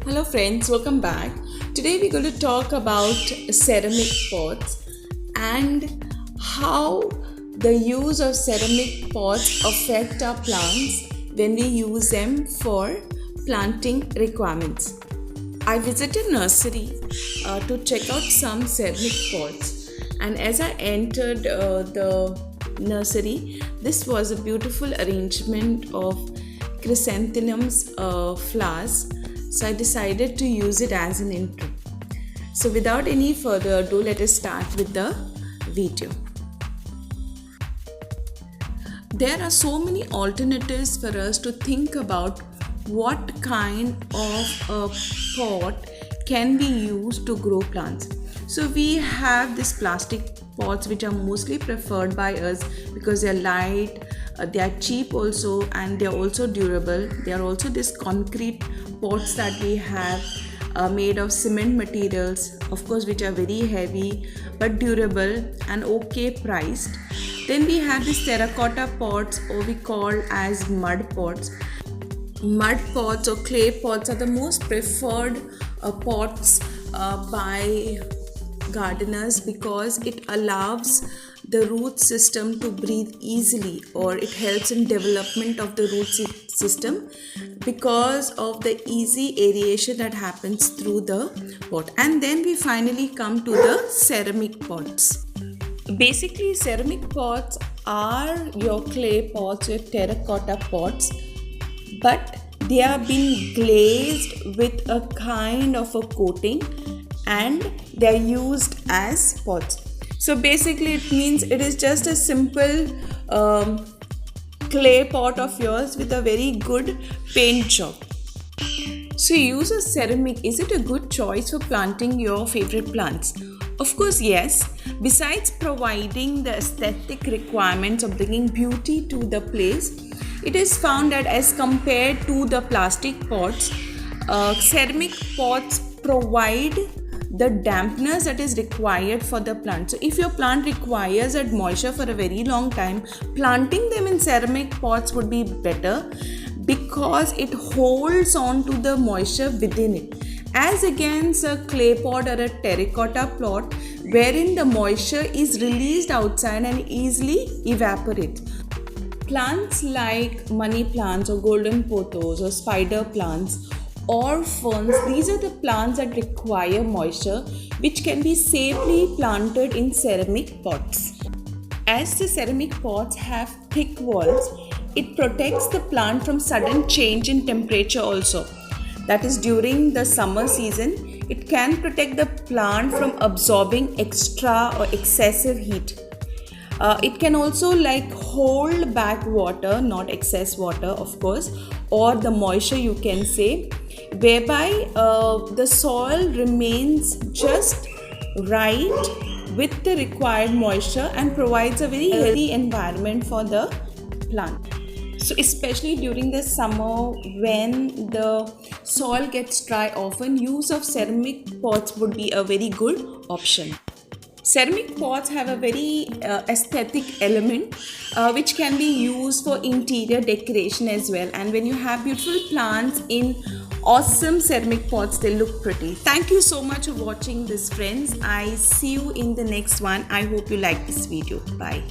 Hello friends, welcome back. Today we're going to talk about ceramic pots and how the use of ceramic pots affect our plants when we use them for planting requirements. I visited nursery to check out some ceramic pots, and as I entered the nursery, this was a beautiful arrangement of chrysanthemums flowers. So I decided to use it as an intro. So without any further ado, let us start with the video. There are so many alternatives for us to think about what kind of a pot can be used to grow plants. So we have these plastic pots which are mostly preferred by us because they are light, they are cheap also, and they are also durable. They are also this concrete pots that we have made of cement materials, of course, which are very heavy but durable and okay priced. Then we have these terracotta pots, or we call as mud pots. Mud pots or clay pots are the most preferred pots by gardeners because it allows the root system to breathe easily, or it helps in development of the root system because of the easy aeration that happens through the pot. And then we finally come to the ceramic pots. Basically, ceramic pots are your clay pots, your terracotta pots, but they are being glazed with a kind of a coating and they are used as pots. So basically it means it is just a simple clay pot of yours with a very good paint job. So use a ceramic. Is it a good choice for planting your favorite plants? Of course, yes. Besides providing the aesthetic requirements of bringing beauty to the place, it is found that as compared to the plastic pots, ceramic pots provide the dampness that is required for the plant. So if your plant requires that moisture for a very long time, planting them in ceramic pots would be better because it holds on to the moisture within it, as against a clay pot or a terracotta pot wherein the moisture is released outside and easily evaporates. Plants like money plants or golden pothos or spider plants or ferns, these are the plants that require moisture, which can be safely planted in ceramic pots. As the ceramic pots have thick walls, it protects the plant from sudden change in temperature also. That is, during the summer season, it can protect the plant from absorbing extra or excessive heat. It can also hold back water, not excess water of course, or the moisture you can say, whereby the soil remains just right with the required moisture and provides a very healthy environment for the plant. So especially during the summer when the soil gets dry often, use of ceramic pots would be a very good option. Ceramic pots have a very aesthetic element which can be used for interior decoration as well. And when you have beautiful plants in awesome ceramic pots, they look pretty. Thank you so much for watching this, friends. I see you in the next one. I hope you like this video. Bye.